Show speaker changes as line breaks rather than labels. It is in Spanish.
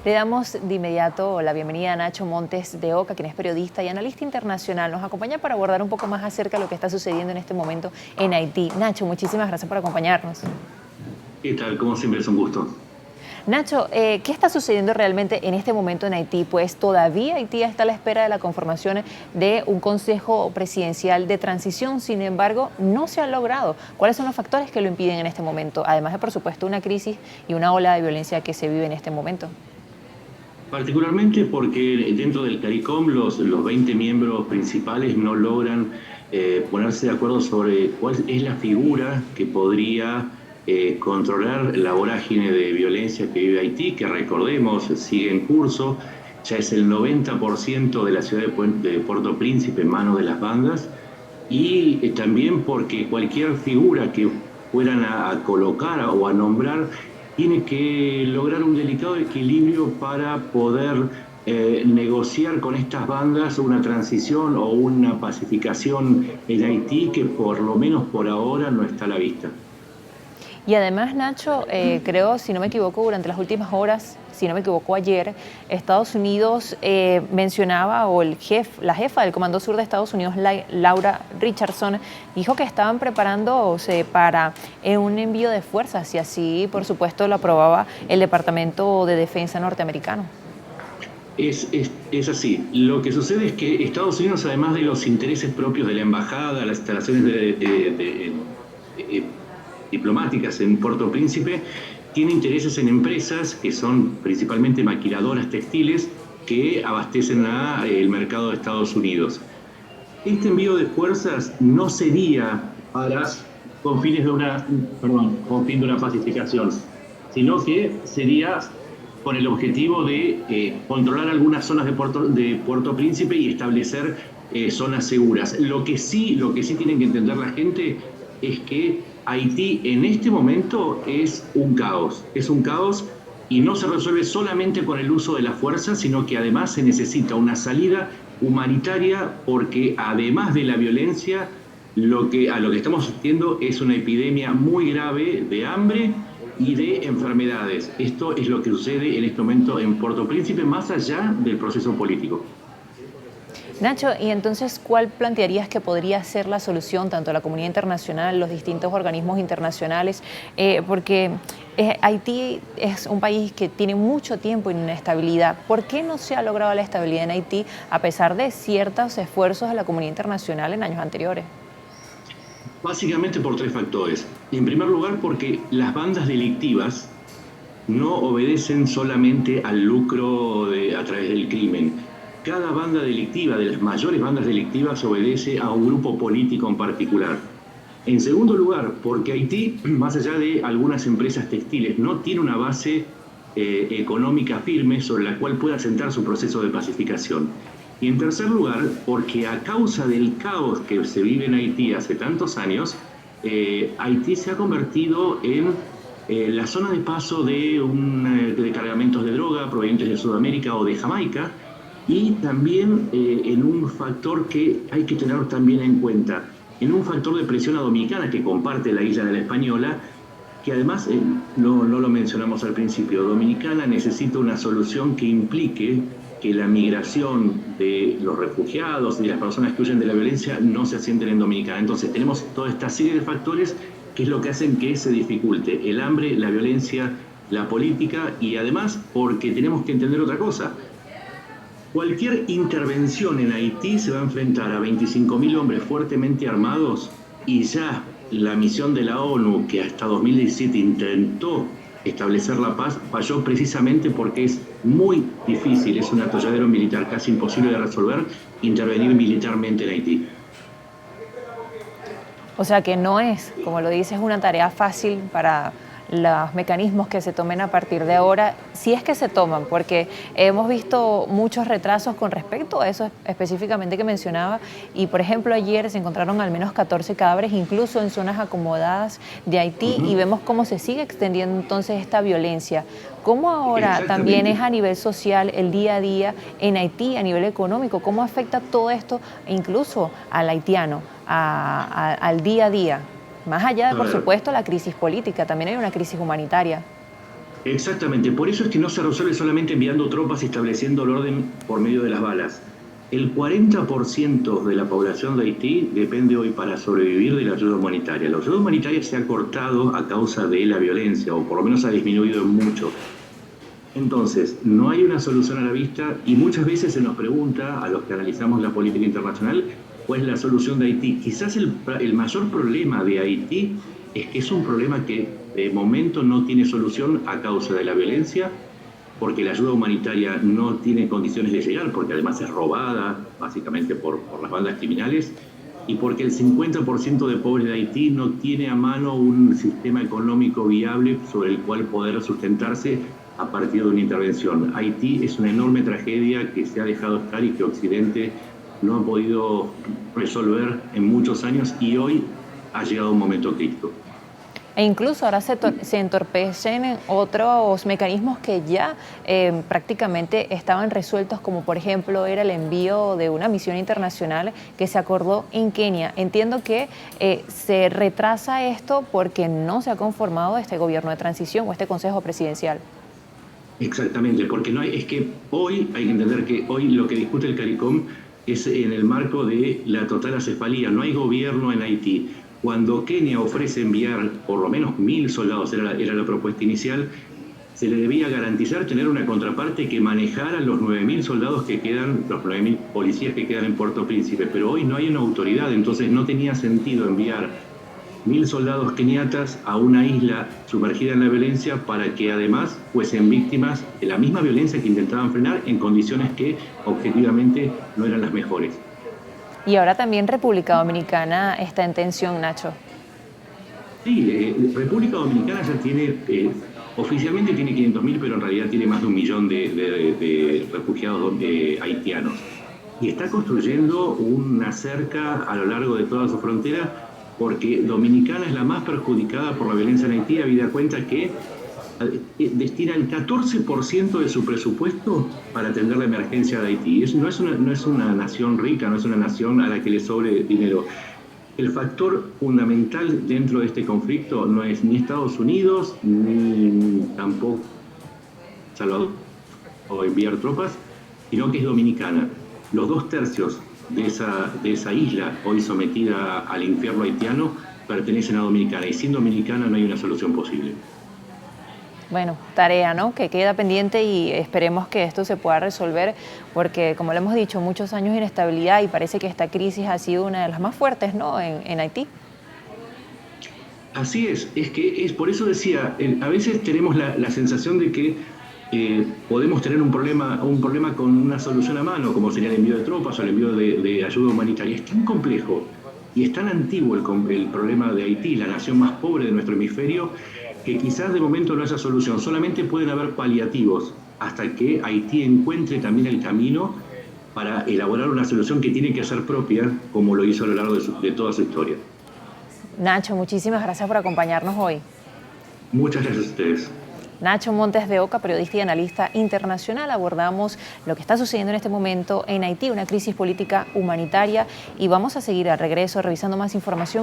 Le damos de inmediato la bienvenida a Nacho Montes de Oca, quien es periodista y analista internacional. Nos acompaña para abordar un poco más acerca de lo que está sucediendo en este momento en Haití. Nacho, muchísimas gracias por acompañarnos.
¿Qué tal? Como siempre es un gusto.
Nacho, ¿qué está sucediendo realmente en este momento en Haití? Pues todavía Haití está a la espera de la conformación de un consejo presidencial de transición, sin embargo, no se ha logrado. ¿Cuáles son los factores que lo impiden en este momento? Además de, por supuesto, una crisis y una ola de violencia que se vive en este momento.
Particularmente porque dentro del CARICOM los 20 miembros principales no logran ponerse de acuerdo sobre cuál es la figura que podría controlar la vorágine de violencia que vive Haití, que recordemos sigue en curso. Ya es el 90% de la ciudad de Puerto Príncipe en manos de las bandas, y también porque cualquier figura que fueran a colocar o a nombrar tiene que lograr un delicado equilibrio para poder negociar con estas bandas una transición o una pacificación en Haití que por lo menos por ahora no está a la vista.
Y además, Nacho, creo, si no me equivoco, durante las últimas horas, si no me equivoco ayer, Estados Unidos mencionaba, o la jefa del Comando Sur de Estados Unidos, Laura Richardson, dijo que estaban preparándose para un envío de fuerzas y así, por supuesto, lo aprobaba el Departamento de Defensa norteamericano.
Es así. Lo que sucede es que Estados Unidos, además de los intereses propios de la embajada, las instalaciones diplomáticas en Puerto Príncipe, tiene intereses en empresas que son principalmente maquiladoras textiles que abastecen el mercado de Estados Unidos. Este envío de fuerzas no sería con fines de con fin de una pacificación, sino que sería con el objetivo de controlar algunas zonas de Puerto Príncipe y establecer zonas seguras. Lo que sí tienen que entender la gente es que Haití en este momento es un caos y no se resuelve solamente con el uso de la fuerza, sino que además se necesita una salida humanitaria, porque además de la violencia, a lo que estamos asistiendo es una epidemia muy grave de hambre y de enfermedades. Esto es lo que sucede en este momento en Puerto Príncipe, más allá del proceso político.
Nacho, y entonces, ¿cuál plantearías que podría ser la solución, tanto la comunidad internacional, los distintos organismos internacionales? Porque Haití es un país que tiene mucho tiempo en inestabilidad. ¿Por qué no se ha logrado la estabilidad en Haití a pesar de ciertos esfuerzos de la comunidad internacional en años anteriores?
Básicamente por tres factores. En primer lugar, porque las bandas delictivas no obedecen solamente al lucro a través del crimen. Cada banda delictiva, de las mayores bandas delictivas, obedece a un grupo político en particular. En segundo lugar, porque Haití, más allá de algunas empresas textiles, no tiene una base económica firme sobre la cual pueda asentar su proceso de pacificación. Y en tercer lugar, porque a causa del caos que se vive en Haití hace tantos años, Haití se ha convertido en la zona de paso de cargamentos de droga provenientes de Sudamérica o de Jamaica, y también en un factor que hay que tener también en cuenta, en un factor de presión a Dominicana que comparte la isla de la Española, que además no lo mencionamos al principio. Dominicana necesita una solución que implique que la migración de los refugiados y de las personas que huyen de la violencia no se asienten en Dominicana. Entonces tenemos toda esta serie de factores que es lo que hacen que se dificulte el hambre, la violencia, la política, y además porque tenemos que entender otra cosa. Cualquier intervención en Haití se va a enfrentar a 25.000 hombres fuertemente armados, y ya la misión de la ONU, que hasta 2017 intentó establecer la paz, falló precisamente porque es muy difícil, es un atolladero militar casi imposible de resolver, intervenir militarmente en Haití.
O sea que no es, como lo dices, una tarea fácil para los mecanismos que se tomen a partir de ahora, si es que se toman, porque hemos visto muchos retrasos con respecto a eso específicamente que mencionaba, y por ejemplo ayer se encontraron al menos 14 cadáveres, incluso en zonas acomodadas de Haití, y vemos cómo se sigue extendiendo entonces esta violencia. ¿Cómo ahora también es a nivel social el día a día en Haití, a nivel económico? ¿Cómo afecta todo esto incluso al haitiano, al día a día? Más allá de, por supuesto, la crisis política, también hay una crisis humanitaria.
Exactamente, por eso es que no se resuelve solamente enviando tropas y estableciendo el orden por medio de las balas. El 40% de la población de Haití depende hoy para sobrevivir de la ayuda humanitaria. La ayuda humanitaria se ha cortado a causa de la violencia, o por lo menos ha disminuido en mucho. Entonces, no hay una solución a la vista y muchas veces se nos pregunta a los que analizamos la política internacional cuál es la solución de Haití. Quizás el mayor problema de Haití es que es un problema que de momento no tiene solución a causa de la violencia, porque la ayuda humanitaria no tiene condiciones de llegar, porque además es robada básicamente por las bandas criminales, y porque el 50% de pobres de Haití no tiene a mano un sistema económico viable sobre el cual poder sustentarse a partir de una intervención. Haití es una enorme tragedia que se ha dejado estar y que Occidente no ha podido resolver en muchos años y hoy ha llegado un momento crítico.
E incluso ahora se entorpecen otros mecanismos que ya prácticamente estaban resueltos, como por ejemplo era el envío de una misión internacional que se acordó en Kenia. Entiendo que se retrasa esto porque no se ha conformado este gobierno de transición o este consejo presidencial.
Exactamente, porque es que hoy hay que entender que hoy lo que discute el CARICOM es en el marco de la total acefalía, no hay gobierno en Haití. Cuando Kenia ofrece enviar por lo menos 1.000 soldados, era la propuesta inicial, se le debía garantizar tener una contraparte que manejara los 9.000 soldados que quedan, los 9.000 policías que quedan en Puerto Príncipe, pero hoy no hay una autoridad, entonces no tenía sentido enviar 1.000 soldados keniatas a una isla sumergida en la violencia para que además fuesen víctimas de la misma violencia que intentaban frenar en condiciones que objetivamente no eran las mejores.
Y ahora también República Dominicana está en tensión, Nacho.
Sí, República Dominicana ya tiene, oficialmente tiene 500.000, pero en realidad tiene más de 1 millón de refugiados haitianos. Y está construyendo una cerca a lo largo de toda su frontera porque Dominicana es la más perjudicada por la violencia en Haití, habida cuenta que destina el 14% de su presupuesto para atender la emergencia de Haití. No es una nación rica, no es una nación a la que le sobre dinero. El factor fundamental dentro de este conflicto no es ni Estados Unidos, ni tampoco Salvador o enviar tropas, sino que es Dominicana. Los 2/3 de esa isla, hoy sometida al infierno haitiano, pertenecen a Dominicana, y sin Dominicana no hay una solución posible.
Bueno, tarea, ¿no?, que queda pendiente y esperemos que esto se pueda resolver porque, como le hemos dicho, muchos años de inestabilidad y parece que esta crisis ha sido una de las más fuertes, ¿no?, en Haití.
Así es que es por eso decía, a veces tenemos la sensación de que podemos tener un problema con una solución a mano, como sería el envío de tropas o el envío de ayuda humanitaria. Es tan complejo y es tan antiguo el problema de Haití, la nación más pobre de nuestro hemisferio, que quizás de momento no haya solución. Solamente pueden haber paliativos hasta que Haití encuentre también el camino para elaborar una solución que tiene que ser propia, como lo hizo a lo largo de toda su historia.
Nacho, muchísimas gracias por acompañarnos hoy.
Muchas gracias a ustedes.
Nacho Montes de Oca, periodista y analista internacional, abordamos lo que está sucediendo en este momento en Haití, una crisis política humanitaria, y vamos a seguir al regreso revisando más información.